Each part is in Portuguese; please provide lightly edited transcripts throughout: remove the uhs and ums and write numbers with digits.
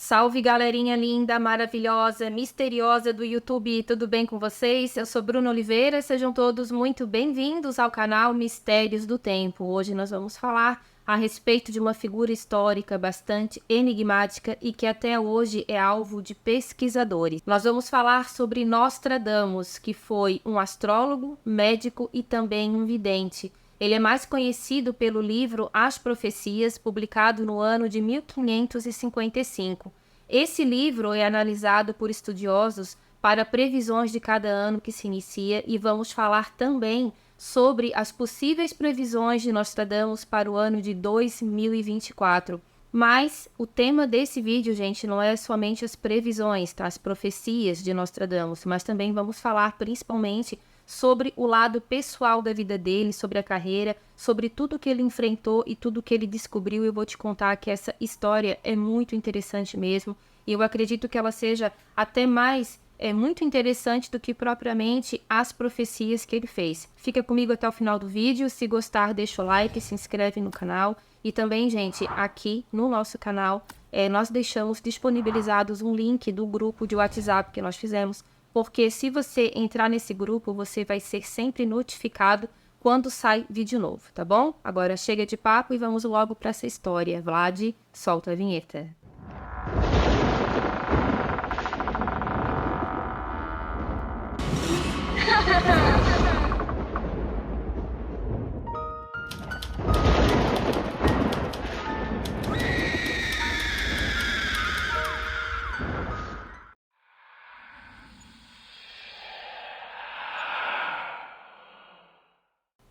Salve, galerinha linda, maravilhosa, misteriosa do YouTube, tudo bem com vocês? Eu sou Bruna Oliveira, sejam todos muito bem-vindos ao canal Mistérios do Tempo. Hoje nós vamos falar a respeito de uma figura histórica bastante enigmática e que até hoje é alvo de pesquisadores. Nós vamos falar sobre Nostradamus, que foi um astrólogo, médico e também um vidente. Ele é mais conhecido pelo livro As Profecias, publicado no ano de 1555. Esse livro é analisado por estudiosos para previsões de cada ano que se inicia e vamos falar também sobre as possíveis previsões de Nostradamus para o ano de 2024. Mas o tema desse vídeo, gente, não é somente as previsões, tá? As profecias de Nostradamus, mas também vamos falar principalmente sobre o lado pessoal da vida dele, sobre a carreira, sobre tudo que ele enfrentou e tudo que ele descobriu. Eu vou te contar que essa história é muito interessante mesmo, e eu acredito que ela seja até mais muito interessante do que propriamente as profecias que ele fez. Fica comigo até o final do vídeo. Se gostar, deixa o like, se inscreve no canal. E também, gente, aqui no nosso canal, nós deixamos disponibilizados um link do grupo de WhatsApp que nós fizemos, porque se você entrar nesse grupo, você vai ser sempre notificado quando sai vídeo novo, tá bom? Agora chega de papo e vamos logo para essa história. Vlad, solta a vinheta.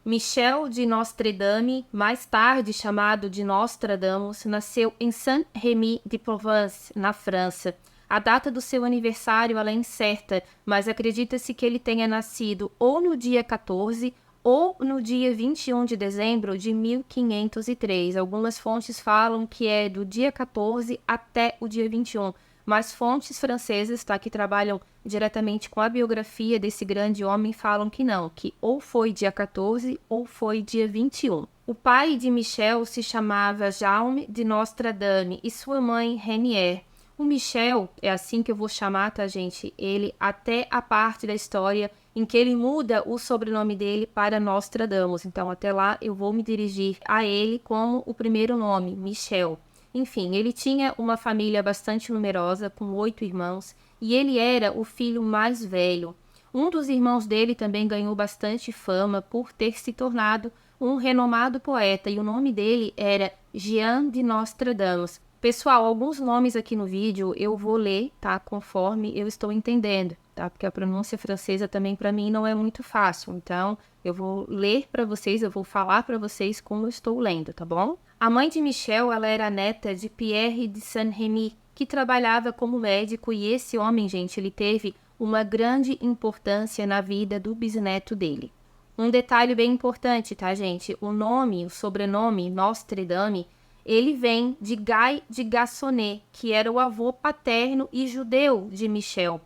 Michel de Nostre-Dame, mais tarde chamado de Nostradamus, nasceu em Saint-Rémy-de-Provence, na França. A data do seu aniversário ela é incerta, mas acredita-se que ele tenha nascido ou no dia 14 ou no dia 21 de dezembro de 1503. Algumas fontes falam que é do dia 14 até o dia 21. Mas fontes francesas, tá, que trabalham diretamente com a biografia desse grande homem, falam que não, que ou foi dia 14 ou foi dia 21. O pai de Michel se chamava Jaume de Nostre-Dame e sua mãe Renier. O Michel, é assim que eu vou chamar, tá, gente? Ele até a parte da história em que ele muda o sobrenome dele para Nostradamus. Então, até lá eu vou me dirigir a ele como o primeiro nome, Michel. Enfim, ele tinha uma família bastante numerosa, com 8 irmãos, e ele era o filho mais velho. Um dos irmãos dele também ganhou bastante fama por ter se tornado um renomado poeta, e o nome dele era Jean de Nostradamus. Pessoal, alguns nomes aqui no vídeo eu vou ler, tá? Conforme eu estou entendendo, tá? Porque a pronúncia francesa também para mim não é muito fácil. Então, eu vou ler para vocês, eu vou falar para vocês como eu estou lendo, tá bom? A mãe de Michel, ela era neta de Pierre de Saint-Rémy, que trabalhava como médico, e esse homem, gente, ele teve uma grande importância na vida do bisneto dele. Um detalhe bem importante, tá, gente? O nome, o sobrenome Nostre-Dame, ele vem de Guy de Gassonet, que era o avô paterno e judeu de Michel.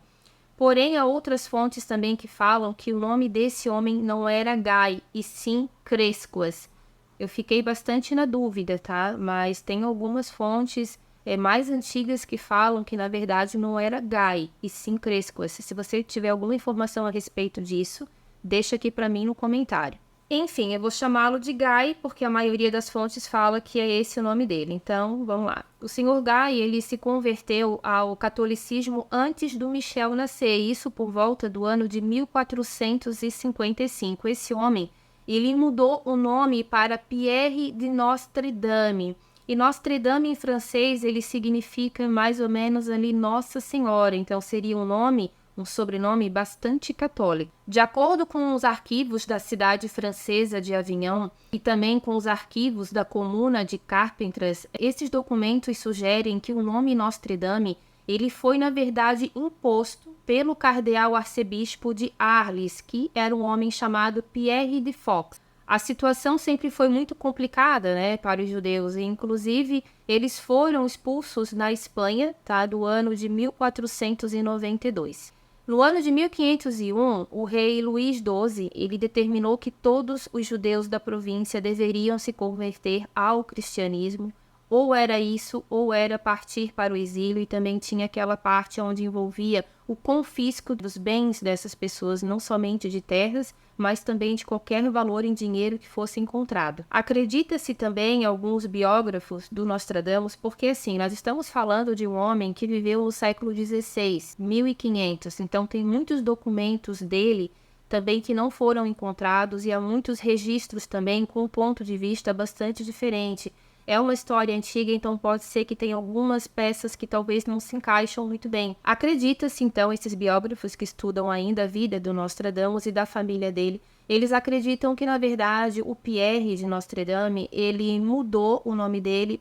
Porém, há outras fontes também que falam que o nome desse homem não era Guy, e sim Crescoas. Eu fiquei bastante na dúvida, tá? Mas tem algumas fontes mais antigas que falam que, na verdade, não era Guy, e sim Crescoas. Se você tiver alguma informação a respeito disso, deixa aqui para mim no comentário. Enfim, eu vou chamá-lo de Guy, porque a maioria das fontes fala que é esse o nome dele. Então, vamos lá. O senhor Guy, ele se converteu ao catolicismo antes do Michel nascer, isso por volta do ano de 1455. Esse homem, ele mudou o nome para Pierre de Nostre-Dame. E Nostre-Dame em francês, ele significa mais ou menos ali Nossa Senhora. Então, seria um sobrenome bastante católico. De acordo com os arquivos da cidade francesa de Avignon e também com os arquivos da comuna de Carpentras, esses documentos sugerem que o nome Nostre-Dame ele foi, na verdade, imposto pelo cardeal arcebispo de Arles, que era um homem chamado Pierre de Fox. A situação sempre foi muito complicada, né, para os judeus, e inclusive eles foram expulsos na Espanha, tá, do ano de 1492. No ano de 1501, o rei Luís XII ele determinou que todos os judeus da província deveriam se converter ao cristianismo ou era isso, ou era partir para o exílio, e também tinha aquela parte onde envolvia o confisco dos bens dessas pessoas, não somente de terras, mas também de qualquer valor em dinheiro que fosse encontrado. Acredita-se também, alguns biógrafos do Nostradamus, porque assim, nós estamos falando de um homem que viveu no século XVI, 1500, então tem muitos documentos dele também que não foram encontrados, e há muitos registros também com um ponto de vista bastante diferente. É uma história antiga, então pode ser que tenha algumas peças que talvez não se encaixam muito bem. Acredita-se, então, esses biógrafos que estudam ainda a vida do Nostradamus e da família dele, eles acreditam que, na verdade, o Pierre de Nostradame, ele mudou o nome dele,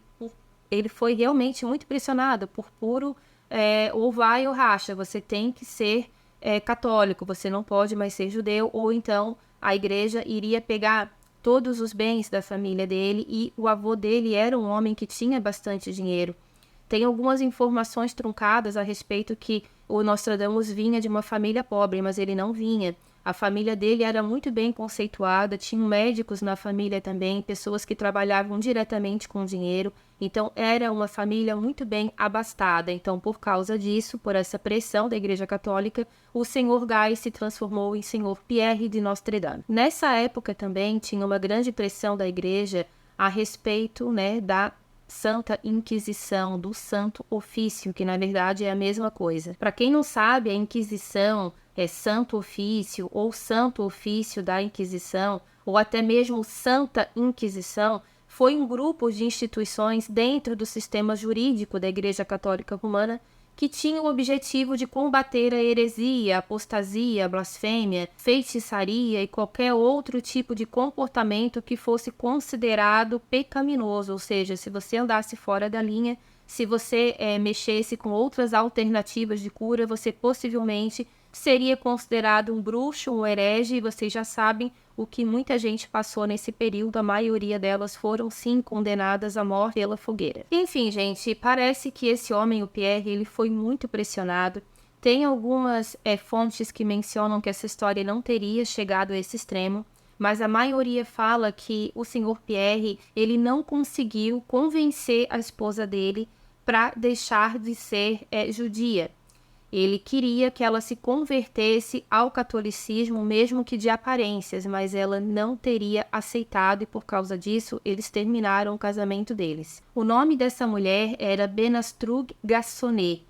ele foi realmente muito pressionado por puro ou vai ou racha, você tem que ser católico, você não pode mais ser judeu, ou então a igreja iria pegar todos os bens da família dele, e o avô dele era um homem que tinha bastante dinheiro. Tem algumas informações truncadas a respeito que o Nostradamus vinha de uma família pobre, mas ele não vinha. A família dele era muito bem conceituada, tinham médicos na família também, pessoas que trabalhavam diretamente com dinheiro, então era uma família muito bem abastada. Então, por causa disso, por essa pressão da Igreja Católica, o Senhor Guy se transformou em Senhor Pierre de Notre-Dame. Nessa época também tinha uma grande pressão da Igreja a respeito, da Santa Inquisição, do Santo Ofício, que na verdade é a mesma coisa. Para quem não sabe, a Inquisição é Santo Ofício ou Santo Ofício da Inquisição, ou até mesmo Santa Inquisição, foi um grupo de instituições dentro do sistema jurídico da Igreja Católica Romana que tinha o objetivo de combater a heresia, a apostasia, a blasfêmia, feitiçaria e qualquer outro tipo de comportamento que fosse considerado pecaminoso, ou seja, se você andasse fora da linha, se você mexesse com outras alternativas de cura, você possivelmente seria considerado um bruxo, um herege, e vocês já sabem o que muita gente passou nesse período. A maioria delas foram, sim, condenadas à morte pela fogueira. Enfim, gente, parece que esse homem, o Pierre, ele foi muito pressionado. Tem algumas fontes que mencionam que essa história não teria chegado a esse extremo, mas a maioria fala que o senhor Pierre, ele não conseguiu convencer a esposa dele para deixar de ser judia. Ele queria que ela se convertesse ao catolicismo, mesmo que de aparências, mas ela não teria aceitado, e por causa disso, eles terminaram o casamento deles. O nome dessa mulher era Benastrug Gassonet,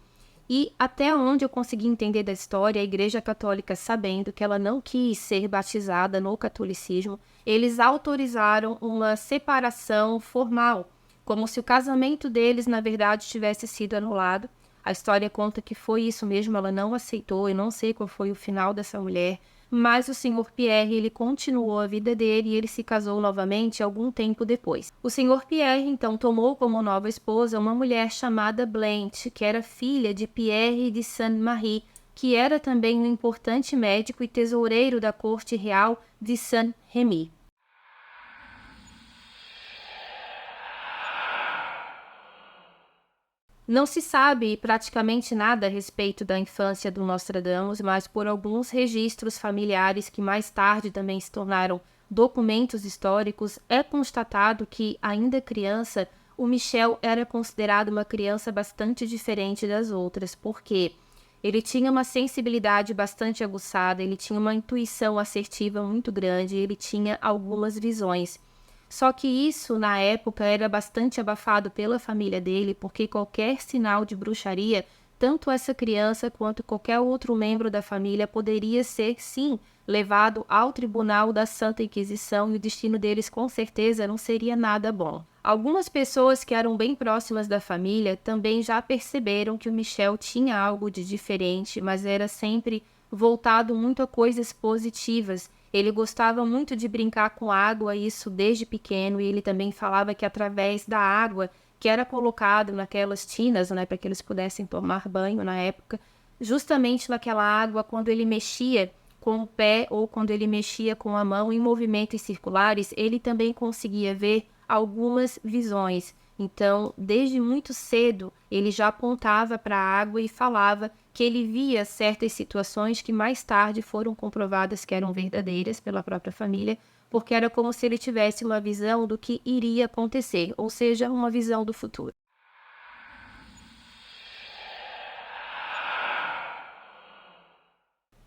e até onde eu consegui entender da história, a Igreja Católica, sabendo que ela não quis ser batizada no catolicismo, eles autorizaram uma separação formal, como se o casamento deles, na verdade, tivesse sido anulado. A história conta que foi isso mesmo, ela não aceitou, eu não sei qual foi o final dessa mulher, mas o senhor Pierre, ele continuou a vida dele e ele se casou novamente algum tempo depois. O senhor Pierre, então, tomou como nova esposa uma mulher chamada Blanche, que era filha de Pierre de Saint-Marie, que era também um importante médico e tesoureiro da corte real de Saint-Rémy. Não se sabe praticamente nada a respeito da infância do Nostradamus, mas por alguns registros familiares que mais tarde também se tornaram documentos históricos, é constatado que, ainda criança, o Michel era considerado uma criança bastante diferente das outras, porque ele tinha uma sensibilidade bastante aguçada, ele tinha uma intuição assertiva muito grande, ele tinha algumas visões. Só que isso, na época, era bastante abafado pela família dele, porque qualquer sinal de bruxaria, tanto essa criança quanto qualquer outro membro da família poderia ser, sim, levado ao tribunal da Santa Inquisição, e o destino deles, com certeza, não seria nada bom. Algumas pessoas que eram bem próximas da família também já perceberam que o Michel tinha algo de diferente, mas era sempre voltado muito a coisas positivas. Ele gostava muito de brincar com água, isso desde pequeno, e ele também falava que através da água que era colocado naquelas tinas, para que eles pudessem tomar banho na época, justamente naquela água, quando ele mexia com o pé ou quando ele mexia com a mão em movimentos circulares, ele também conseguia ver algumas visões. Então, desde muito cedo, ele já apontava para a água e falava que ele via certas situações que mais tarde foram comprovadas que eram verdadeiras pela própria família, porque era como se ele tivesse uma visão do que iria acontecer, ou seja, uma visão do futuro.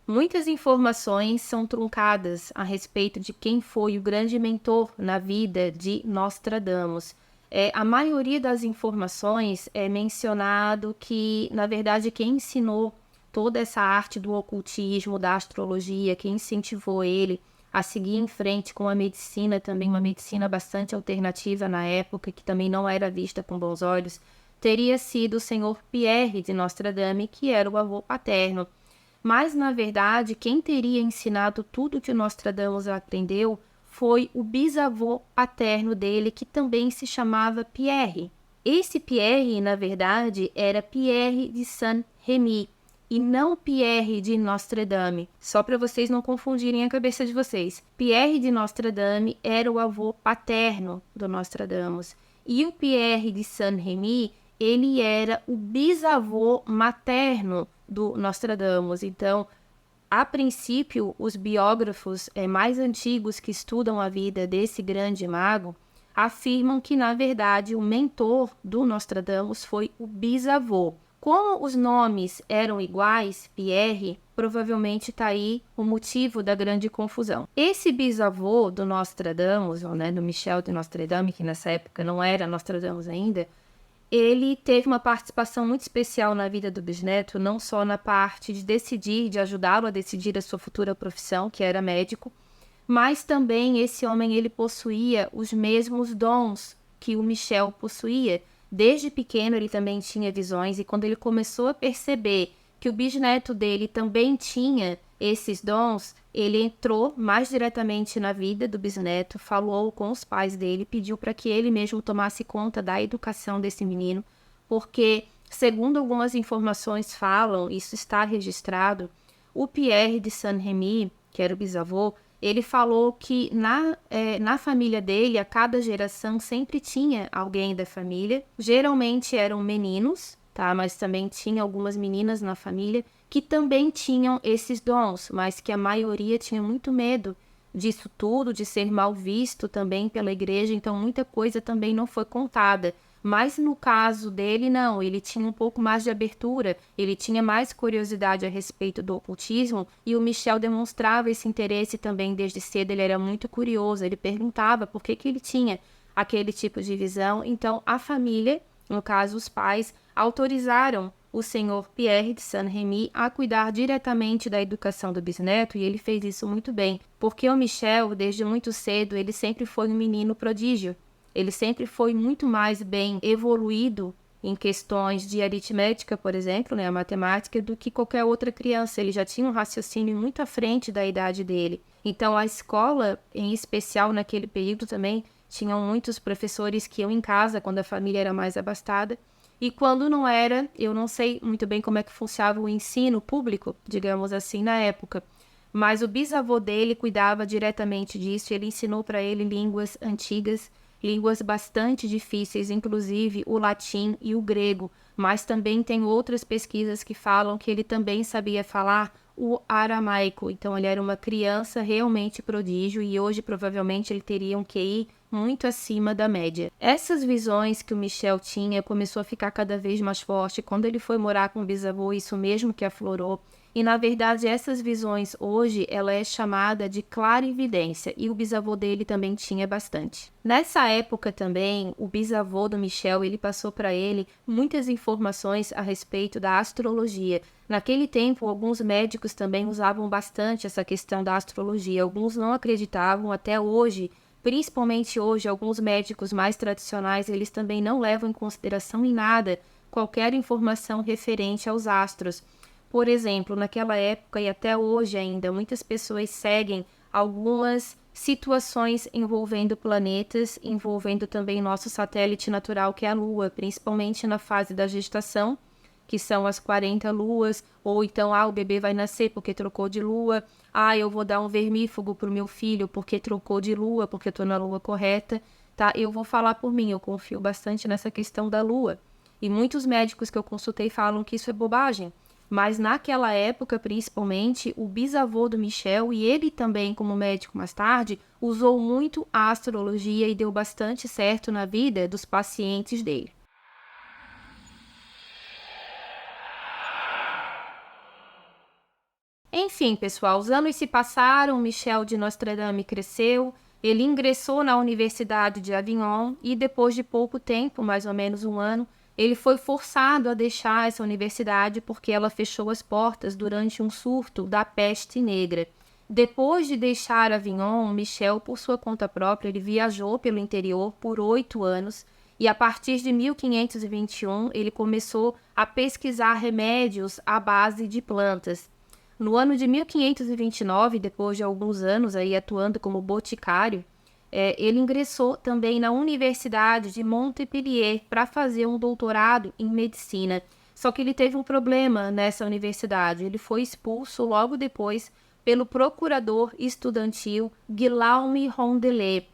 Muitas informações são truncadas a respeito de quem foi o grande mentor na vida de Nostradamus. A maioria das informações é mencionado que, na verdade, quem ensinou toda essa arte do ocultismo, da astrologia, quem incentivou ele a seguir em frente com a medicina, também uma medicina bastante alternativa na época, que também não era vista com bons olhos, teria sido o senhor Pierre de Nostradamus, que era o avô paterno. Mas, na verdade, quem teria ensinado tudo que Nostradamus aprendeu foi o bisavô paterno dele, que também se chamava Pierre. Esse Pierre, na verdade, era Pierre de Saint-Rémy, e não Pierre de Nostradamus, só para vocês não confundirem a cabeça de vocês. Pierre de Nostradamus era o avô paterno do Nostradamus, e o Pierre de Saint-Rémy, ele era o bisavô materno do Nostradamus. Então, a princípio, os biógrafos mais antigos que estudam a vida desse grande mago afirmam que, na verdade, o mentor do Nostradamus foi o bisavô. Como os nomes eram iguais, Pierre, provavelmente está aí o motivo da grande confusão. Esse bisavô do Nostradamus, do Michel de Nostradame, que nessa época não era Nostradamus ainda, ele teve uma participação muito especial na vida do bisneto, não só na parte de decidir, de ajudá-lo a decidir a sua futura profissão, que era médico, mas também esse homem ele possuía os mesmos dons que o Michel possuía. Desde pequeno ele também tinha visões, e quando ele começou a perceber que o bisneto dele também tinha esses dons, ele entrou mais diretamente na vida do bisneto, falou com os pais dele, pediu para que ele mesmo tomasse conta da educação desse menino, porque, segundo algumas informações falam, isso está registrado, o Pierre de Saint-Rémy, que era o bisavô, ele falou que na família dele, a cada geração sempre tinha alguém da família, geralmente eram meninos, tá? Mas também tinha algumas meninas na família que também tinham esses dons, mas que a maioria tinha muito medo disso tudo, de ser mal visto também pela igreja, então muita coisa também não foi contada. Mas no caso dele, não, ele tinha um pouco mais de abertura, ele tinha mais curiosidade a respeito do ocultismo, e o Michel demonstrava esse interesse também desde cedo, ele era muito curioso, ele perguntava por que ele tinha aquele tipo de visão. Então a família, no caso os pais, autorizaram o senhor Pierre de Saint-Rémy a cuidar diretamente da educação do bisneto, e ele fez isso muito bem, porque o Michel, desde muito cedo, ele sempre foi um menino prodígio. Ele sempre foi muito mais bem evoluído em questões de aritmética, por exemplo, a matemática, do que qualquer outra criança. Ele já tinha um raciocínio muito à frente da idade dele. Então, a escola, em especial naquele período também, tinham muitos professores que iam em casa quando a família era mais abastada. E quando não era, eu não sei muito bem como é que funcionava o ensino público, digamos assim, na época. Mas o bisavô dele cuidava diretamente disso, ele ensinou para ele línguas antigas, línguas bastante difíceis, inclusive o latim e o grego, mas também tem outras pesquisas que falam que ele também sabia falar o aramaico. Então ele era uma criança realmente prodígio, e hoje provavelmente ele teria um QI muito acima da média. Essas visões que o Michel tinha começou a ficar cada vez mais forte quando ele foi morar com o bisavô, isso mesmo que aflorou. E, na verdade, essas visões hoje, ela é chamada de clarividência, e o bisavô dele também tinha bastante. Nessa época também, o bisavô do Michel, ele passou para ele muitas informações a respeito da astrologia. Naquele tempo, alguns médicos também usavam bastante essa questão da astrologia. Alguns não acreditavam, até hoje, principalmente hoje, alguns médicos mais tradicionais, eles também não levam em consideração em nada qualquer informação referente aos astros. Por exemplo, naquela época e até hoje ainda, muitas pessoas seguem algumas situações envolvendo planetas, envolvendo também nosso satélite natural, que é a Lua, principalmente na fase da gestação, que são as 40 luas, ou então, o bebê vai nascer porque trocou de lua, eu vou dar um vermífugo para o meu filho porque trocou de lua, porque estou na lua correta, tá? Eu vou falar por mim, eu confio bastante nessa questão da lua. E muitos médicos que eu consultei falam que isso é bobagem. Mas naquela época, principalmente, o bisavô do Michel, e ele também como médico mais tarde, usou muito a astrologia e deu bastante certo na vida dos pacientes dele. Enfim, pessoal, os anos se passaram, Michel de Nostra-Dame cresceu, ele ingressou na Universidade de Avignon e depois de pouco tempo, mais ou menos um ano, ele foi forçado a deixar essa universidade porque ela fechou as portas durante um surto da peste negra. Depois de deixar Avignon, Michel, por sua conta própria, ele viajou pelo interior por 8 anos e a partir de 1521 ele começou a pesquisar remédios à base de plantas. No ano de 1529, depois de alguns anos aí atuando como boticário, ele ingressou também na Universidade de Montpellier para fazer um doutorado em medicina. Só que ele teve um problema nessa universidade. Ele foi expulso logo depois pelo procurador estudantil Guillaume Rondelet.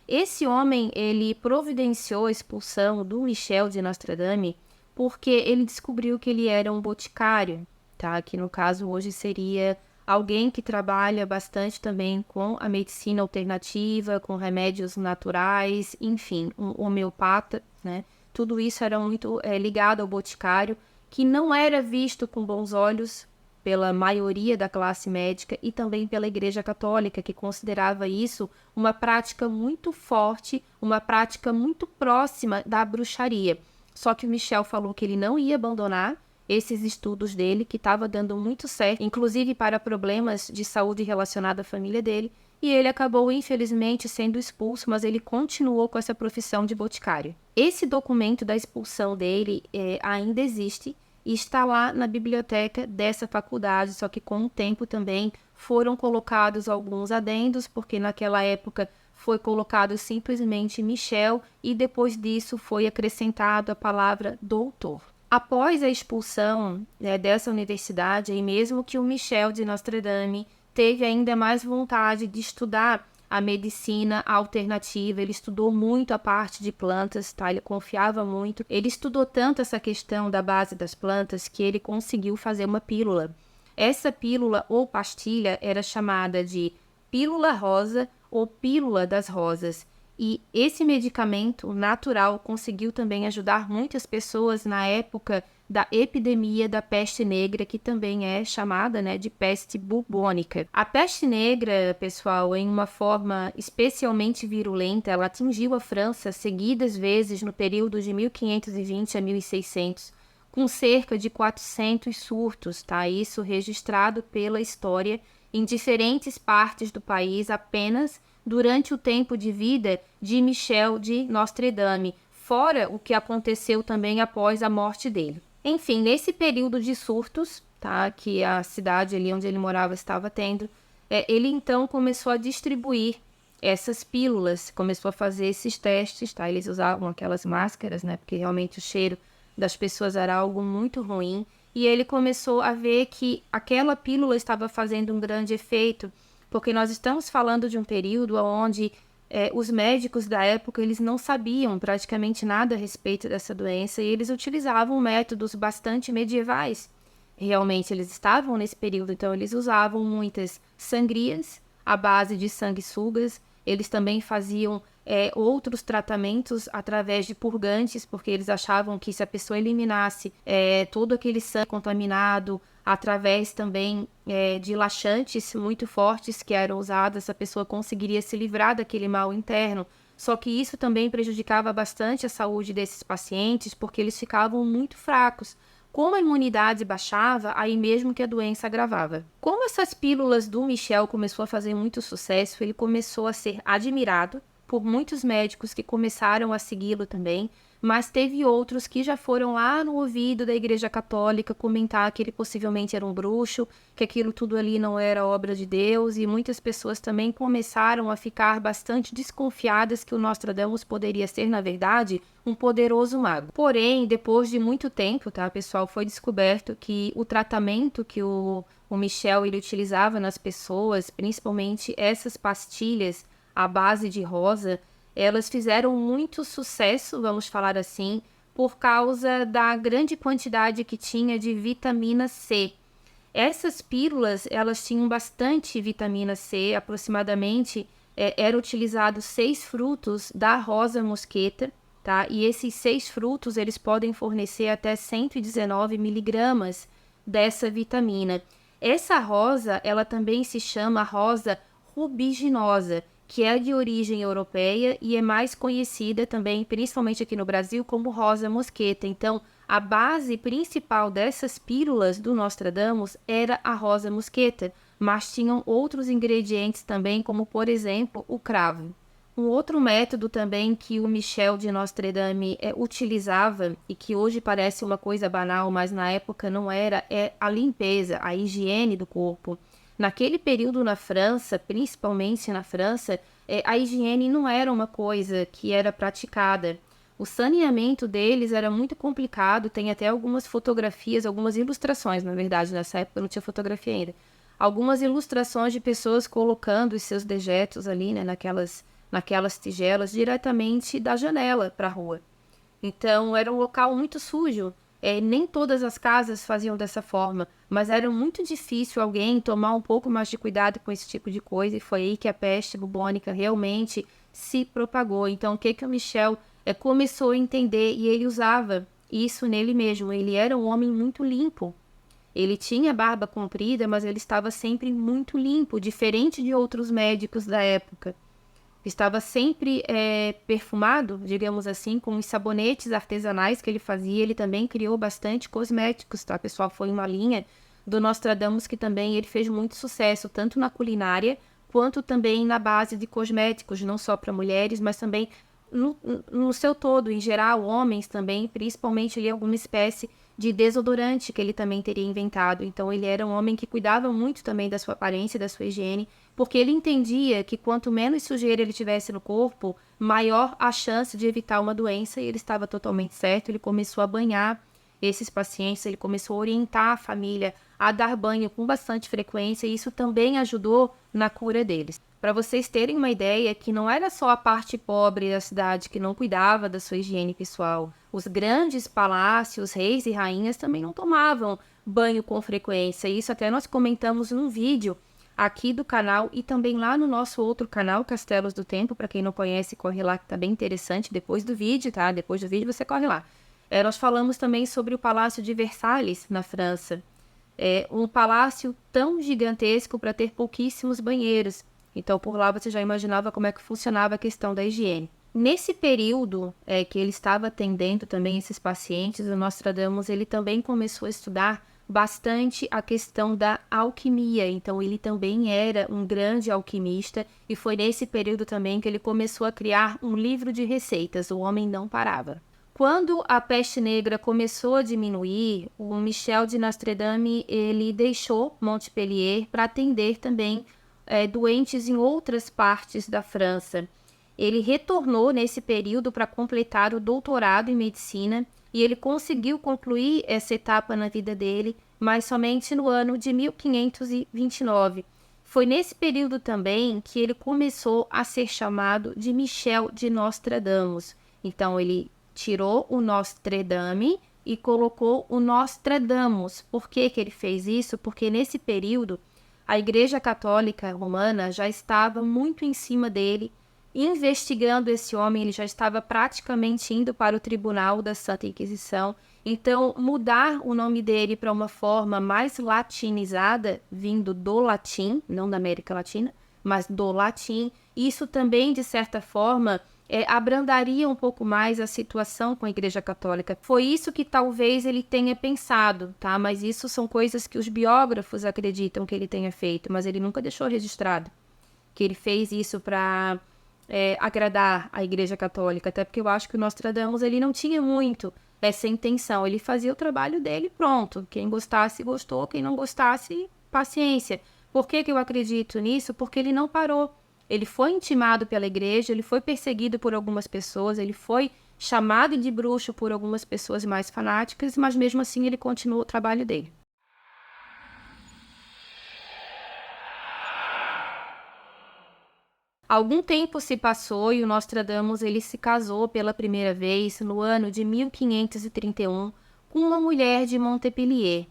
Esse homem, ele providenciou a expulsão do Michel de Nostra-Dame porque ele descobriu que ele era um boticário, tá? Que no caso hoje seria alguém que trabalha bastante também com a medicina alternativa, com remédios naturais, enfim, um homeopata, né? Tudo isso era muito ligado ao boticário, que não era visto com bons olhos pela maioria da classe médica e também pela Igreja Católica, que considerava isso uma prática muito forte, uma prática muito próxima da bruxaria. Só que o Michel falou que ele não ia abandonar esses estudos dele, que estava dando muito certo, inclusive para problemas de saúde relacionados à família dele, e ele acabou, infelizmente, sendo expulso, mas ele continuou com essa profissão de boticário. Esse documento da expulsão dele ainda existe e está lá na biblioteca dessa faculdade, só que com o tempo também foram colocados alguns adendos, porque naquela época foi colocado simplesmente Michel e depois disso foi acrescentado a palavra doutor. Após a expulsão dessa universidade, e mesmo que o Michel de Nostra-Dame teve ainda mais vontade de estudar a medicina alternativa, ele estudou muito a parte de plantas, tá? Ele confiava muito. Ele estudou tanto essa questão da base das plantas que ele conseguiu fazer uma pílula. Essa pílula ou pastilha era chamada de pílula rosa ou pílula das rosas. E esse medicamento natural conseguiu também ajudar muitas pessoas na época da epidemia da peste negra, que também é chamada, de peste bubônica. A peste negra, pessoal, em uma forma especialmente virulenta, ela atingiu a França seguidas vezes no período de 1520 a 1600, com cerca de 400 surtos, tá? Isso registrado pela história em diferentes partes do país apenas durante o tempo de vida de Michel de Nostra-Dame, fora o que aconteceu também após a morte dele. Enfim, nesse período de surtos, tá, que a cidade ali onde ele morava estava tendo, ele então começou a distribuir essas pílulas, começou a fazer esses testes, tá? Eles usavam aquelas máscaras, porque realmente o cheiro das pessoas era algo muito ruim, e ele começou a ver que aquela pílula estava fazendo um grande efeito, porque nós estamos falando de um período onde os médicos da época eles não sabiam praticamente nada a respeito dessa doença e eles utilizavam métodos bastante medievais. Realmente eles estavam nesse período, então eles usavam muitas sangrias à base de sanguessugas, eles também faziam outros tratamentos através de purgantes, porque eles achavam que se a pessoa eliminasse todo aquele sangue contaminado, através também de laxantes muito fortes que eram usados, a pessoa conseguiria se livrar daquele mal interno. Só que isso também prejudicava bastante a saúde desses pacientes, porque eles ficavam muito fracos. Como a imunidade baixava, aí mesmo que a doença agravava. Como essas pílulas do Michel começou a fazer muito sucesso, ele começou a ser admirado por muitos médicos que começaram a segui-lo também, mas teve outros que já foram lá no ouvido da Igreja Católica comentar que ele possivelmente era um bruxo, que aquilo tudo ali não era obra de Deus, e muitas pessoas também começaram a ficar bastante desconfiadas que o Nostradamus poderia ser, na verdade, um poderoso mago. Porém, depois de muito tempo, tá, pessoal, foi descoberto que o tratamento que o Michel ele utilizava nas pessoas, principalmente essas pastilhas à base de rosa, elas fizeram muito sucesso, vamos falar assim, por causa da grande quantidade que tinha de vitamina C. Essas pílulas, elas tinham bastante vitamina C, aproximadamente eram utilizados 6 frutos da rosa mosqueta, tá? E esses 6 frutos, eles podem fornecer até 119 miligramas dessa vitamina. Essa rosa, ela também se chama rosa rubiginosa, que é de origem europeia e é mais conhecida também, principalmente aqui no Brasil, como rosa mosqueta. Então, a base principal dessas pílulas do Nostradamus era a rosa mosqueta, mas tinham outros ingredientes também, como, por exemplo, o cravo. Um outro método também que o Michel de Nostradame utilizava, e que hoje parece uma coisa banal, mas na época não era, é a limpeza, a higiene do corpo. Naquele período na França, principalmente na França, a higiene não era uma coisa que era praticada. O saneamento deles era muito complicado, tem até algumas fotografias, algumas ilustrações, na verdade, nessa época não tinha fotografia ainda. Algumas ilustrações de pessoas colocando os seus dejetos ali, né, naquelas tigelas, diretamente da janela para a rua. Então, era um local muito sujo. Nem todas as casas faziam dessa forma, mas era muito difícil alguém tomar um pouco mais de cuidado com esse tipo de coisa, e foi aí que a peste bubônica realmente se propagou. Então, o que o Michel começou a entender, e ele usava isso nele mesmo. Ele era um homem muito limpo. Ele tinha barba comprida, mas ele estava sempre muito limpo, diferente de outros médicos da época. Estava sempre perfumado, digamos assim, com os sabonetes artesanais que ele fazia. Ele também criou bastante cosméticos, tá, pessoal? Foi uma linha do Nostradamus que também ele fez muito sucesso, tanto na culinária, quanto também na base de cosméticos, não só para mulheres, mas também no seu todo, em geral, homens também, principalmente ali alguma espécie de desodorante que ele também teria inventado. Então ele era um homem que cuidava muito também da sua aparência, da sua higiene, porque ele entendia que quanto menos sujeira ele tivesse no corpo, maior a chance de evitar uma doença, e ele estava totalmente certo. Ele começou a banhar esses pacientes, ele começou a orientar a família a dar banho com bastante frequência, e isso também ajudou na cura deles. Para vocês terem uma ideia, que não era só a parte pobre da cidade que não cuidava da sua higiene pessoal. Os grandes palácios, reis e rainhas também não tomavam banho com frequência. Isso até nós comentamos num vídeo aqui do canal e também lá no nosso outro canal, Castelos do Tempo. Para quem não conhece, corre lá que tá bem interessante depois do vídeo, tá? Depois do vídeo você corre lá. Nós falamos também sobre o Palácio de Versalhes, na França. Um palácio tão gigantesco para ter pouquíssimos banheiros. Então, por lá você já imaginava como é que funcionava a questão da higiene. Nesse período que ele estava atendendo também esses pacientes, o Nostradamus ele também começou a estudar bastante a questão da alquimia. Então, ele também era um grande alquimista, e foi nesse período também que ele começou a criar um livro de receitas. O homem não parava. Quando a peste negra começou a diminuir, o Michel de Nostradame ele deixou Montpellier para atender também doentes em outras partes da França. Ele retornou nesse período para completar o doutorado em medicina, e ele conseguiu concluir essa etapa na vida dele, mas somente no ano de 1529. Foi nesse período também que ele começou a ser chamado de Michel de Nostradamus. Então, ele tirou o Nostradame e colocou o Nostradamus. Por que ele fez isso? Porque nesse período a Igreja Católica Romana já estava muito em cima dele, investigando esse homem. Ele já estava praticamente indo para o tribunal da Santa Inquisição. Então, mudar o nome dele para uma forma mais latinizada, vindo do latim, não da América Latina, mas do latim, isso também, de certa forma, abrandaria um pouco mais a situação com a Igreja Católica. Foi isso que talvez ele tenha pensado, tá? Mas isso são coisas que os biógrafos acreditam que ele tenha feito, mas ele nunca deixou registrado que ele fez isso para agradar a Igreja Católica, até porque eu acho que o Nostradamus ele não tinha muito essa intenção. Ele fazia o trabalho dele, pronto. Quem gostasse, gostou. Quem não gostasse, paciência. Por que eu acredito nisso? Porque ele não parou. Ele foi intimado pela igreja, ele foi perseguido por algumas pessoas, ele foi chamado de bruxo por algumas pessoas mais fanáticas, mas mesmo assim ele continuou o trabalho dele. Algum tempo se passou e o Nostradamus ele se casou pela primeira vez no ano de 1531 com uma mulher de Montpellier.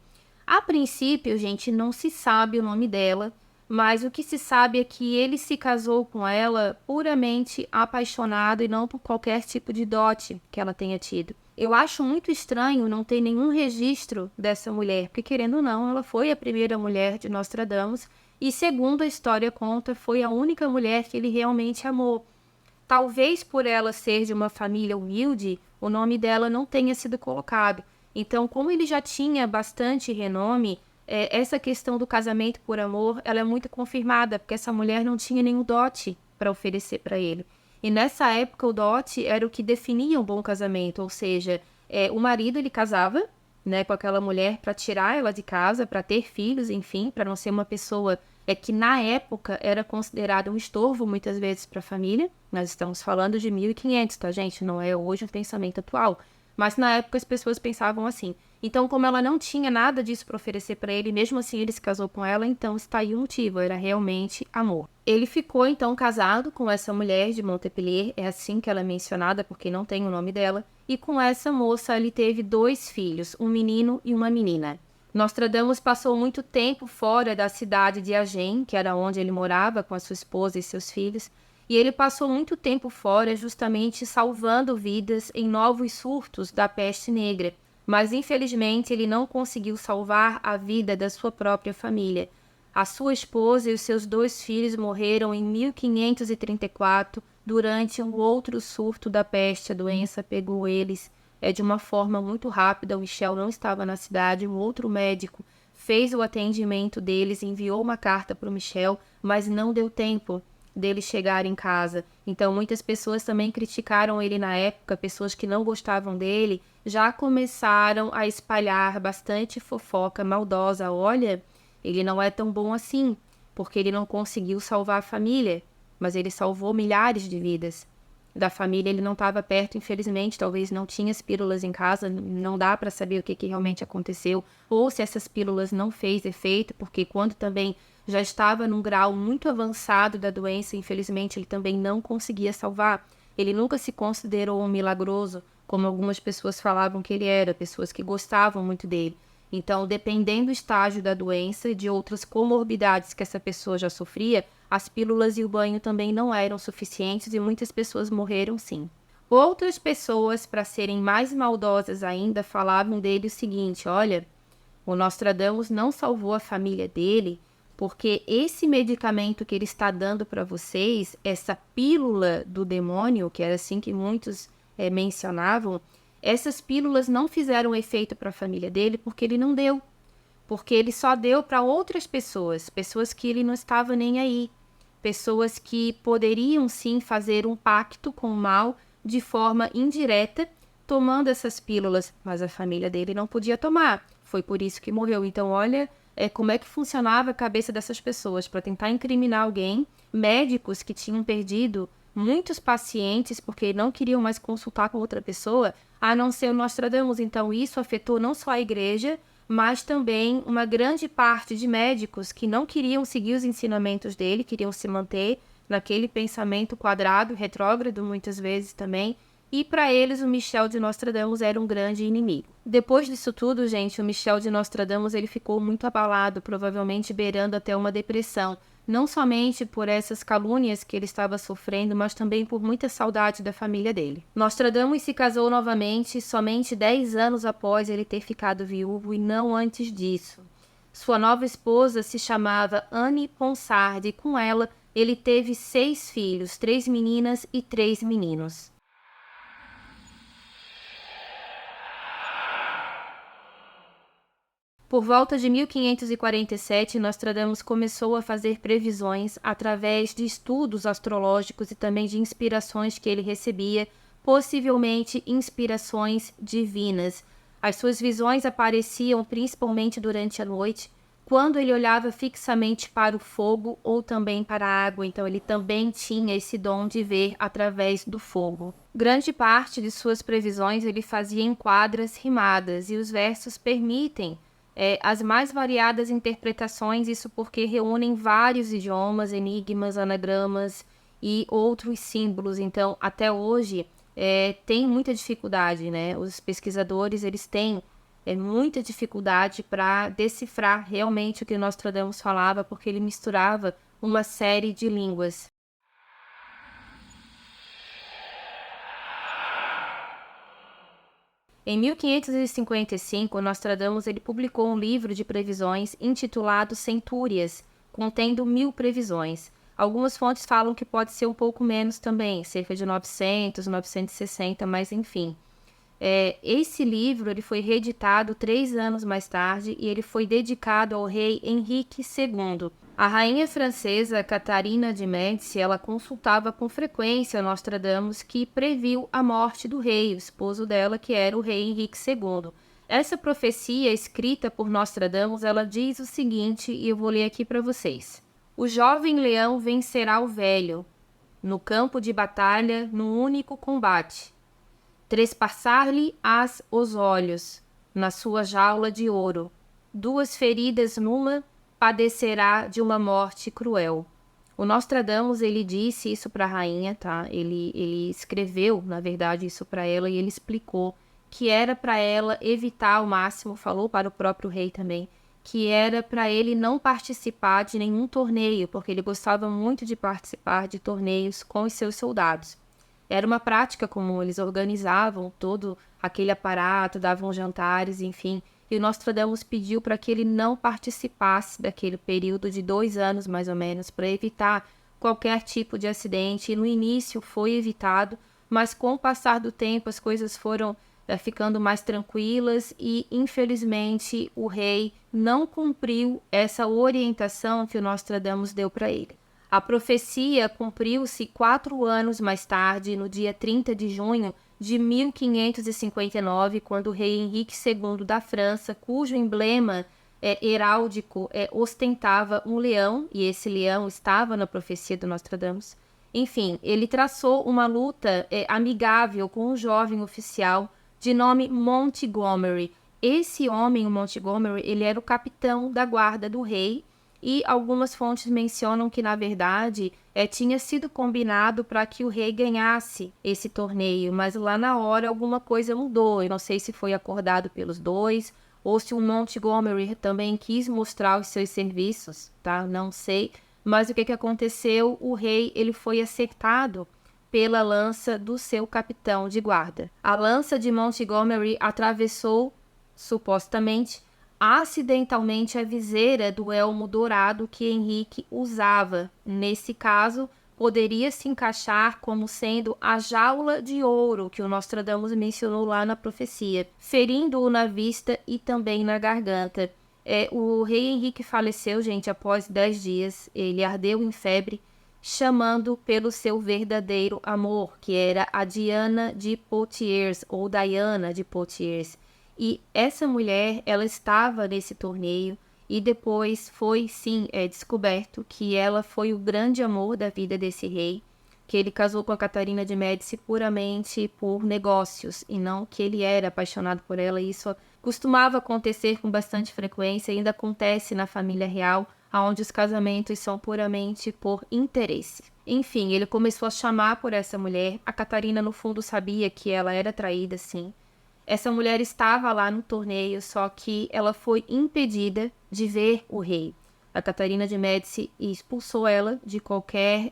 A princípio, gente, não se sabe o nome dela, mas o que se sabe é que ele se casou com ela puramente apaixonado e não por qualquer tipo de dote que ela tenha tido. Eu acho muito estranho não ter nenhum registro dessa mulher, porque querendo ou não, ela foi a primeira mulher de Nostradamus e, segundo a história conta, foi a única mulher que ele realmente amou. Talvez por ela ser de uma família humilde, o nome dela não tenha sido colocado. Então, como ele já tinha bastante renome, essa questão do casamento por amor, ela é muito confirmada, porque essa mulher não tinha nenhum dote para oferecer para ele. E nessa época, o dote era o que definia um bom casamento, ou seja, o marido ele casava, né, com aquela mulher para tirar ela de casa, para ter filhos, enfim, para não ser uma pessoa que na época era considerada um estorvo muitas vezes para a família. Nós estamos falando de 1500, tá, gente? Não é hoje o pensamento atual. Mas na época as pessoas pensavam assim. Então, como ela não tinha nada disso para oferecer para ele, mesmo assim ele se casou com ela, então está aí o motivo, era realmente amor. Ele ficou então casado com essa mulher de Montpellier, é assim que ela é mencionada, porque não tem o nome dela, e com essa moça ele teve 2 filhos, um menino e uma menina. Nostradamus passou muito tempo fora da cidade de Agen, que era onde ele morava com a sua esposa e seus filhos, e ele passou muito tempo fora justamente salvando vidas em novos surtos da peste negra, mas infelizmente ele não conseguiu salvar a vida da sua própria família. A sua esposa e os seus 2 filhos morreram em 1534 durante um outro surto da peste. A doença pegou eles de uma forma muito rápida. O Michel não estava na cidade, um outro médico fez o atendimento deles, enviou uma carta para o Michel, mas não deu tempo dele chegar em casa. Então muitas pessoas também criticaram ele na época, pessoas que não gostavam dele, já começaram a espalhar bastante fofoca maldosa. Olha, ele não é tão bom assim, porque ele não conseguiu salvar a família, mas ele salvou milhares de vidas. Da família ele não estava perto, infelizmente, talvez não tinha as pílulas em casa, não dá para saber o que realmente aconteceu, ou se essas pílulas não fez efeito, porque quando também já estava num grau muito avançado da doença, infelizmente ele também não conseguia salvar. Ele nunca se considerou um milagroso, como algumas pessoas falavam que ele era, pessoas que gostavam muito dele. Então, dependendo do estágio da doença e de outras comorbidades que essa pessoa já sofria, as pílulas e o banho também não eram suficientes e muitas pessoas morreram sim. Outras pessoas, para serem mais maldosas ainda, falavam dele o seguinte: olha, o Nostradamus não salvou a família dele porque esse medicamento que ele está dando para vocês, essa pílula do demônio, que era assim que muitos mencionavam, essas pílulas não fizeram efeito para a família dele porque ele não deu. Porque ele só deu para outras pessoas, pessoas que ele não estava nem aí. Pessoas que poderiam sim fazer um pacto com o mal de forma indireta, tomando essas pílulas, mas a família dele não podia tomar. Foi por isso que morreu. Então, olha como é que funcionava a cabeça dessas pessoas para tentar incriminar alguém. Médicos que tinham perdido muitos pacientes porque não queriam mais consultar com outra pessoa, a não ser o Nostradamus. Então, isso afetou não só a igreja, mas também uma grande parte de médicos que não queriam seguir os ensinamentos dele, queriam se manter naquele pensamento quadrado, retrógrado muitas vezes também, e para eles o Michel de Nostradamus era um grande inimigo. Depois disso tudo, gente, o Michel de Nostradamus ele ficou muito abalado, provavelmente beirando até uma depressão, não somente por essas calúnias que ele estava sofrendo, mas também por muita saudade da família dele. Nostradamus se casou novamente somente 10 anos após ele ter ficado viúvo e não antes disso. Sua nova esposa se chamava Anne Ponsard e com ela ele teve 6 filhos, 3 meninas e 3 meninos. Por volta de 1547, Nostradamus começou a fazer previsões através de estudos astrológicos e também de inspirações que ele recebia, possivelmente inspirações divinas. As suas visões apareciam principalmente durante a noite, quando ele olhava fixamente para o fogo ou também para a água, então ele também tinha esse dom de ver através do fogo. Grande parte de suas previsões ele fazia em quadras rimadas e os versos permitem as mais variadas interpretações, isso porque reúnem vários idiomas, enigmas, anagramas e outros símbolos. Então, até hoje, tem muita dificuldade, né? Os pesquisadores, eles têm muita dificuldade para decifrar realmente o que Nostradamus falava, porque ele misturava uma série de línguas. Em 1555, Nostradamus ele publicou um livro de previsões intitulado Centúrias, contendo 1000 previsões. Algumas fontes falam que pode ser um pouco menos também, cerca de 900, 960, mas enfim. Esse livro ele foi reeditado 3 anos mais tarde e ele foi dedicado ao rei Henrique II. A rainha francesa Catarina de Médici, ela consultava com frequência Nostradamus, que previu a morte do rei, o esposo dela, que era o rei Henrique II. Essa profecia escrita por Nostradamus, ela diz o seguinte, e eu vou ler aqui para vocês. O jovem leão vencerá o velho, no campo de batalha, no único combate. Trespassar-lhe-ás os olhos, na sua jaula de ouro. 2 feridas numa, padecerá de uma morte cruel. O Nostradamus, ele disse isso para a rainha, tá? Ele escreveu, na verdade, isso para ela e ele explicou que era para ela evitar ao máximo, falou para o próprio rei também, que era para ele não participar de nenhum torneio, porque ele gostava muito de participar de torneios com os seus soldados. Era uma prática comum, eles organizavam todo aquele aparato, davam jantares, enfim. E o Nostradamus pediu para que ele não participasse daquele período de 2 anos, mais ou menos, para evitar qualquer tipo de acidente. E no início foi evitado, mas com o passar do tempo as coisas foram ficando mais tranquilas e, infelizmente, o rei não cumpriu essa orientação que o Nostradamus deu para ele. A profecia cumpriu-se 4 anos mais tarde, no dia 30 de junho de 1559, quando o rei Henrique II da França, cujo emblema heráldico ostentava um leão, e esse leão estava na profecia do Nostradamus. Enfim, ele traçou uma luta amigável com um jovem oficial de nome Montgomery. Esse homem, o Montgomery, ele era o capitão da guarda do rei, e algumas fontes mencionam que, na verdade, tinha sido combinado para que o rei ganhasse esse torneio, mas lá na hora alguma coisa mudou. Eu não sei se foi acordado pelos dois, ou se o Montgomery também quis mostrar os seus serviços, tá? Não sei. Mas o que aconteceu? O rei ele foi acertado pela lança do seu capitão de guarda. A lança de Montgomery atravessou, supostamente, acidentalmente a viseira do elmo dourado que Henrique usava. Nesse caso, poderia se encaixar como sendo a jaula de ouro que o Nostradamus mencionou lá na profecia, ferindo-o na vista e também na garganta. O rei Henrique faleceu, gente, após 10 dias. Ele ardeu em febre, chamando pelo seu verdadeiro amor, que era a Diana de Poitiers, ou Diana de Poitiers. E essa mulher, ela estava nesse torneio e depois foi, sim, descoberto que ela foi o grande amor da vida desse rei, que ele casou com a Catarina de Médici puramente por negócios e não que ele era apaixonado por ela. E isso costumava acontecer com bastante frequência e ainda acontece na família real, onde os casamentos são puramente por interesse. Enfim, ele começou a chamar por essa mulher. A Catarina, no fundo, sabia que ela era traída, sim. Essa mulher estava lá no torneio, só que ela foi impedida de ver o rei. A Catarina de Médici expulsou ela de qualquer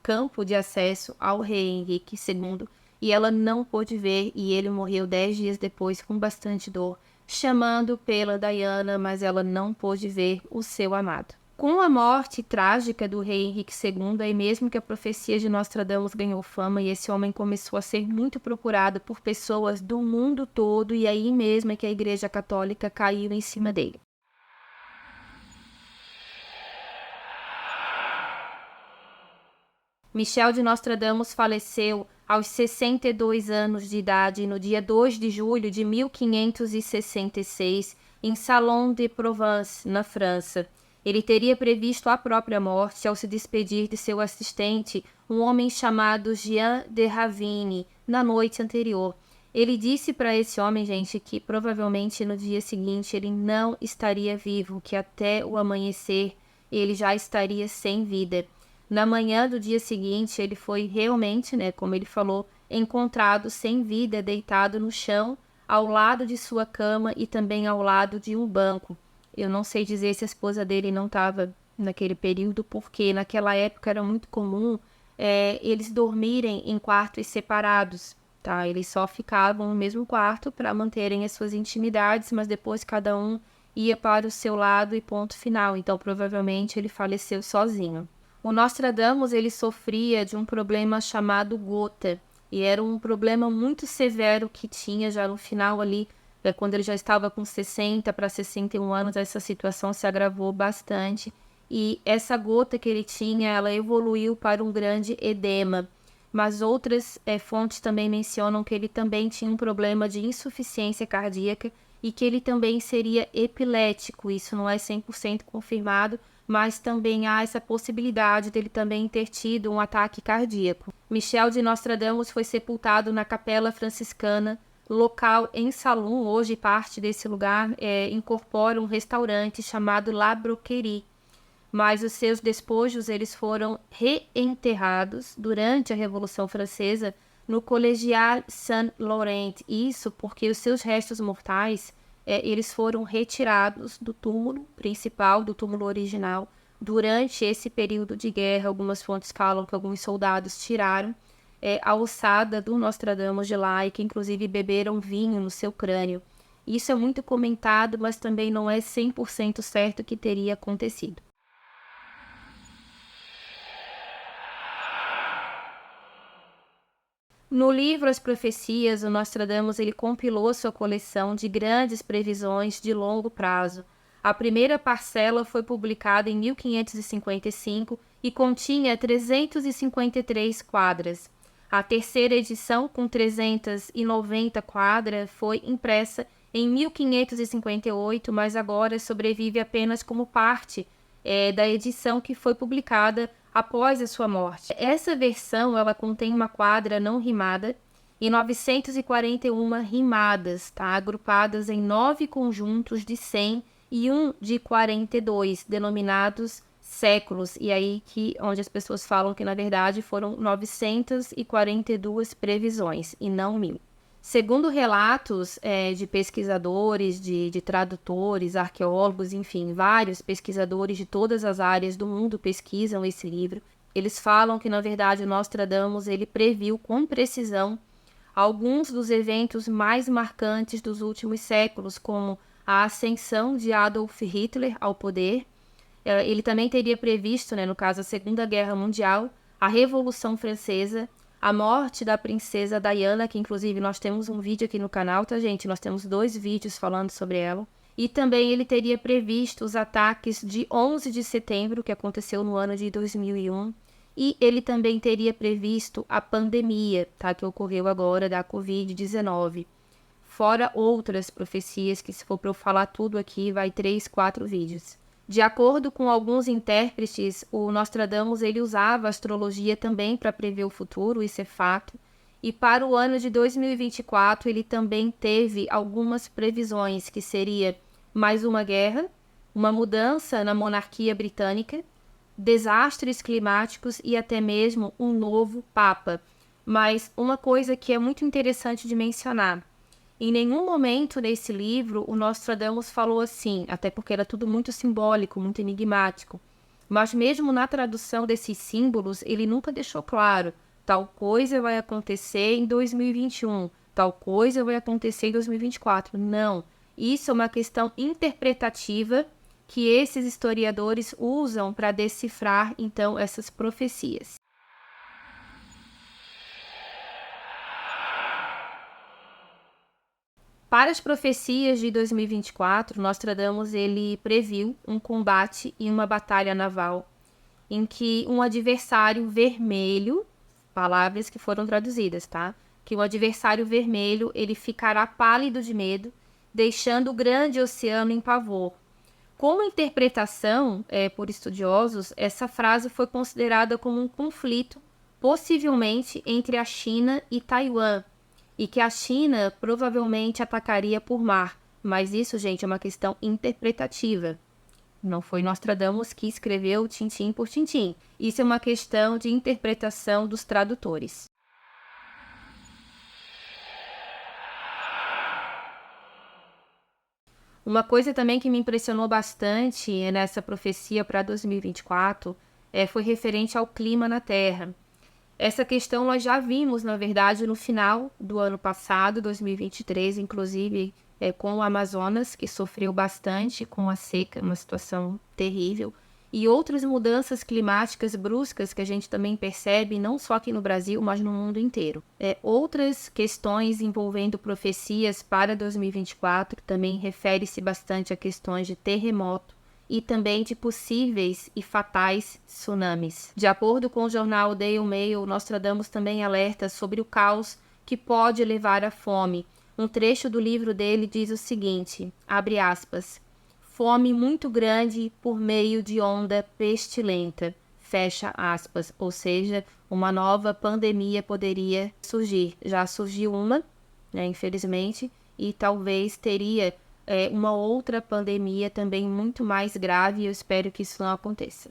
campo de acesso ao rei Henrique II, e ela não pôde ver, e ele morreu 10 dias depois com bastante dor, chamando pela Diana, mas ela não pôde ver o seu amado. Com a morte trágica do rei Henrique II, aí mesmo que a profecia de Nostradamus ganhou fama e esse homem começou a ser muito procurado por pessoas do mundo todo, e aí mesmo é que a Igreja Católica caiu em cima dele. Michel de Nostradamus faleceu aos 62 anos de idade no dia 2 de julho de 1566, em Salon de Provence, na França. Ele teria previsto a própria morte ao se despedir de seu assistente, um homem chamado Jean de Ravine, na noite anterior. Ele disse para esse homem, gente, que provavelmente no dia seguinte ele não estaria vivo, que até o amanhecer ele já estaria sem vida. Na manhã do dia seguinte, ele foi realmente, né, como ele falou, encontrado sem vida, deitado no chão, ao lado de sua cama e também ao lado de um banco. Eu não sei dizer se a esposa dele não estava naquele período, porque naquela época era muito comum eles dormirem em quartos separados, tá? Eles só ficavam no mesmo quarto para manterem as suas intimidades, mas depois cada um ia para o seu lado e ponto final. Então, provavelmente, ele faleceu sozinho. O Nostradamus, ele sofria de um problema chamado gota, e era um problema muito severo que tinha já no final ali, quando ele já estava com 60 para 61 anos, essa situação se agravou bastante. E essa gota que ele tinha, ela evoluiu para um grande edema. Mas outras fontes também mencionam que ele também tinha um problema de insuficiência cardíaca e que ele também seria epilético. Isso não é 100% confirmado, mas também há essa possibilidade dele também ter tido um ataque cardíaco. Michel de Nostradamus foi sepultado na Capela Franciscana, local em Salum. Hoje parte desse lugar incorpora um restaurante chamado La Broquerie. Mas os seus despojos eles foram reenterrados durante a Revolução Francesa no Colegial Saint-Laurent. Isso porque os seus restos mortais eles foram retirados do túmulo principal, do túmulo original, durante esse período de guerra. Algumas fontes falam que alguns soldados tiraram a ossada do Nostradamus de lá e que inclusive beberam vinho no seu crânio. Isso é muito comentado, mas também não é 100% certo que teria acontecido. No livro As Profecias, o Nostradamus ele compilou sua coleção de grandes previsões de longo prazo. A primeira parcela foi publicada em 1555 e continha 353 quadras. A terceira edição, com 390 quadras, foi impressa em 1558, mas agora sobrevive apenas como parte da edição que foi publicada após a sua morte. Essa versão ela contém uma quadra não rimada e 941 rimadas, tá? Agrupadas em 9 conjuntos de 100 e um de 42, denominados séculos. E aí onde as pessoas falam que, na verdade, foram 942 previsões e não 1000. Segundo relatos de pesquisadores, de tradutores, arqueólogos, enfim, vários pesquisadores de todas as áreas do mundo pesquisam esse livro. Eles falam que, na verdade, o Nostradamus ele previu com precisão alguns dos eventos mais marcantes dos últimos séculos, como a ascensão de Adolf Hitler ao poder. Ele também teria previsto, no caso, a Segunda Guerra Mundial, a Revolução Francesa, a morte da princesa Diana, que inclusive nós temos um vídeo aqui no canal, tá, gente? Nós temos 2 vídeos falando sobre ela. E também ele teria previsto os ataques de 11 de setembro, que aconteceu no ano de 2001. E ele também teria previsto a pandemia, tá, que ocorreu agora, da Covid-19. Fora outras profecias, que se for para eu falar tudo aqui, vai 3, 4 vídeos. De acordo com alguns intérpretes, o Nostradamus ele usava a astrologia também para prever o futuro, isso é fato. E para o ano de 2024, ele também teve algumas previsões, que seria mais uma guerra, uma mudança na monarquia britânica, desastres climáticos e até mesmo um novo Papa. Mas uma coisa que é muito interessante de mencionar: em nenhum momento nesse livro o Nostradamus falou assim, até porque era tudo muito simbólico, muito enigmático. Mas mesmo na tradução desses símbolos, ele nunca deixou claro: tal coisa vai acontecer em 2021, tal coisa vai acontecer em 2024. Não, isso é uma questão interpretativa que esses historiadores usam para decifrar, então, essas profecias. Para as profecias de 2024, Nostradamus ele previu um combate e uma batalha naval em que um adversário vermelho, palavras que foram traduzidas, tá? Que o adversário vermelho ele ficará pálido de medo, deixando o grande oceano em pavor. Como interpretação por estudiosos, essa frase foi considerada como um conflito, possivelmente entre a China e Taiwan, e que a China provavelmente atacaria por mar. Mas isso, gente, é uma questão interpretativa. Não foi Nostradamus que escreveu tintim por tintim. Isso é uma questão de interpretação dos tradutores. Uma coisa também que me impressionou bastante nessa profecia para 2024 foi referente ao clima na Terra. Essa questão nós já vimos, na verdade, no final do ano passado, 2023, inclusive com o Amazonas, que sofreu bastante com a seca, uma situação terrível, e outras mudanças climáticas bruscas que a gente também percebe, não só aqui no Brasil, mas no mundo inteiro. Outras questões envolvendo profecias para 2024 também refere-se bastante a questões de terremoto, e também de possíveis e fatais tsunamis. De acordo com o jornal Daily Mail, Nostradamus também alerta sobre o caos que pode levar à fome. Um trecho do livro dele diz o seguinte, abre aspas, fome muito grande por meio de onda pestilenta, fecha aspas, ou seja, uma nova pandemia poderia surgir. Já surgiu uma, infelizmente, e talvez teria uma outra pandemia também muito mais grave, e eu espero que isso não aconteça.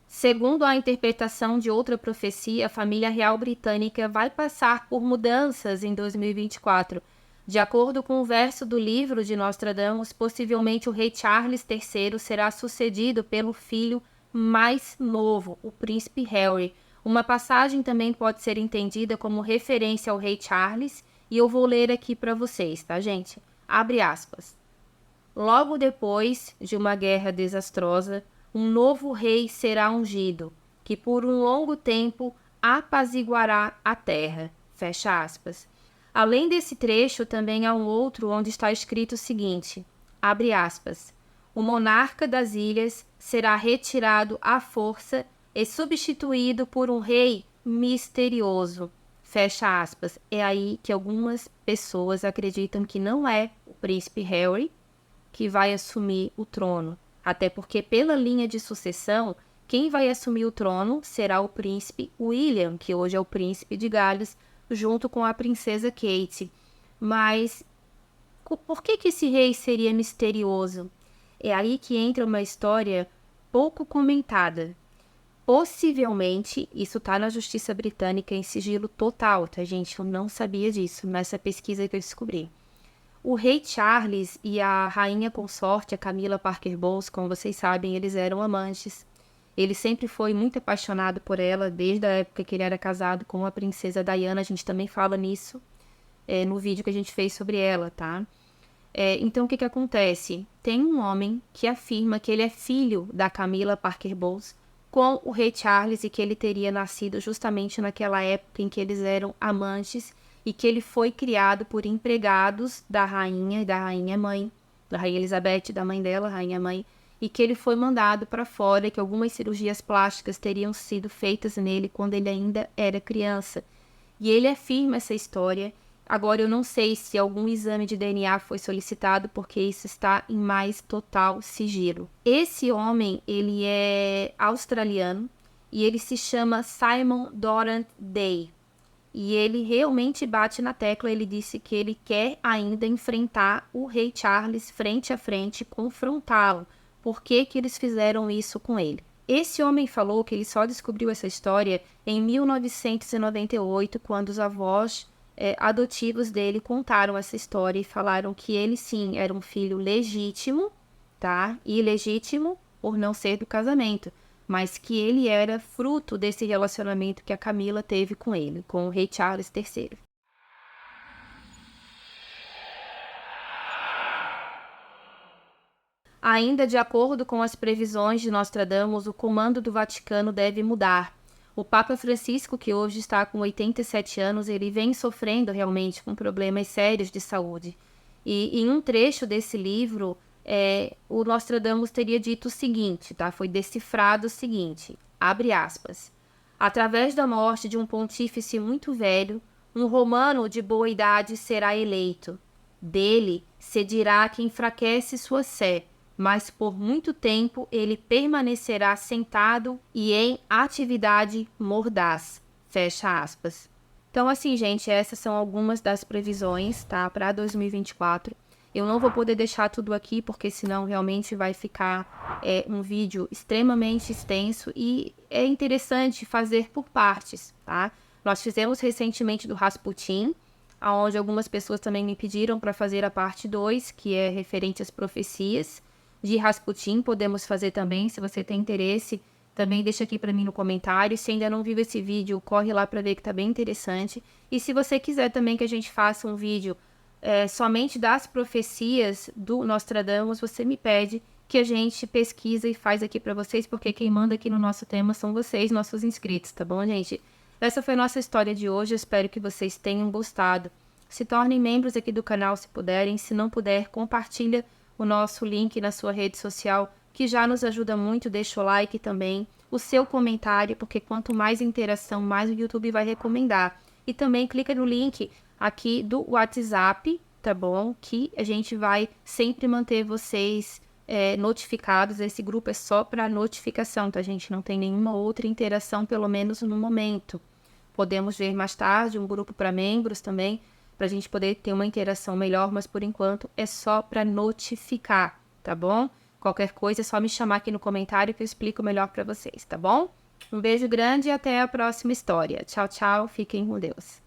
Segundo a interpretação de outra profecia, a família real britânica vai passar por mudanças em 2024. De acordo com o verso do livro de Nostradamus, possivelmente o rei Charles III será sucedido pelo filho mais novo, o príncipe Harry. Uma passagem também pode ser entendida como referência ao rei Charles, e eu vou ler aqui para vocês, tá, gente? Abre aspas. Logo depois de uma guerra desastrosa, um novo rei será ungido, que por um longo tempo apaziguará a terra. Fecha aspas. Além desse trecho, também há um outro onde está escrito o seguinte, abre aspas, o monarca das ilhas será retirado à força e substituído por um rei misterioso. Fecha aspas. É aí que algumas pessoas acreditam que não é o príncipe Harry que vai assumir o trono. Até porque, pela linha de sucessão, quem vai assumir o trono será o príncipe William, que hoje é o príncipe de Gales, junto com a princesa Kate. Mas por que esse rei seria misterioso? É aí que entra uma história pouco comentada. Possivelmente, isso está na Justiça Britânica em sigilo total, tá, gente? Eu não sabia disso nessa pesquisa que eu descobri. O rei Charles e a rainha consorte, a Camila Parker Bowles, como vocês sabem, eles eram amantes. Ele sempre foi muito apaixonado por ela, desde a época que ele era casado com a princesa Diana. A gente também fala nisso no vídeo que a gente fez sobre ela, tá? Então, o que acontece? Tem um homem que afirma que ele é filho da Camila Parker Bowles com o rei Charles e que ele teria nascido justamente naquela época em que eles eram amantes e que ele foi criado por empregados da rainha e da rainha-mãe, da rainha Elizabeth, da mãe dela, rainha-mãe, e que ele foi mandado para fora, que algumas cirurgias plásticas teriam sido feitas nele quando ele ainda era criança. E ele afirma essa história. Agora, eu não sei se algum exame de DNA foi solicitado, porque isso está em mais total sigilo. Esse homem, ele é australiano e ele se chama Simon Dorrant Day. E ele realmente bate na tecla, ele disse que ele quer ainda enfrentar o rei Charles frente a frente, confrontá-lo. Por que eles fizeram isso com ele? Esse homem falou que ele só descobriu essa história em 1998, quando os avós adotivos dele contaram essa história e falaram que ele sim era um filho legítimo, tá? Ilegítimo por não ser do casamento, mas que ele era fruto desse relacionamento que a Camila teve com ele, com o rei Charles III. Ainda de acordo com as previsões de Nostradamus, o comando do Vaticano deve mudar. O Papa Francisco, que hoje está com 87 anos, ele vem sofrendo realmente com problemas sérios de saúde. E em um trecho desse livro, o Nostradamus teria dito o seguinte, tá? Foi decifrado o seguinte, abre aspas. Através da morte de um pontífice muito velho, um romano de boa idade será eleito. Dele se dirá que enfraquece sua sé, mas por muito tempo ele permanecerá sentado e em atividade mordaz. Fecha aspas. Então, assim, gente, essas são algumas das previsões, tá, para 2024. Eu não vou poder deixar tudo aqui, porque senão realmente vai ficar um vídeo extremamente extenso e é interessante fazer por partes, tá? Nós fizemos recentemente do Rasputin, onde algumas pessoas também me pediram para fazer a parte 2, que é referente às profecias de Rasputin. Podemos fazer também, se você tem interesse, também deixa aqui para mim no comentário. Se ainda não viu esse vídeo, corre lá para ver que tá bem interessante. E se você quiser também que a gente faça um vídeo somente das profecias do Nostradamus, você me pede que a gente pesquisa e faz aqui para vocês, porque quem manda aqui no nosso tema são vocês, nossos inscritos, tá bom, gente? Essa foi a nossa história de hoje, eu espero que vocês tenham gostado. Se tornem membros aqui do canal se puderem, se não puder, compartilha o nosso link na sua rede social, que já nos ajuda muito, deixa o like também, o seu comentário, porque quanto mais interação, mais o YouTube vai recomendar. E também clica no link aqui do WhatsApp, tá bom? Que a gente vai sempre manter vocês notificados. Esse grupo é só para notificação, tá, gente? Não tem nenhuma outra interação, pelo menos no momento. Podemos ver mais tarde um grupo para membros também, para a gente poder ter uma interação melhor, mas por enquanto é só para notificar, tá bom? Qualquer coisa é só me chamar aqui no comentário que eu explico melhor para vocês, tá bom? Um beijo grande e até a próxima história. Tchau, tchau. Fiquem com Deus.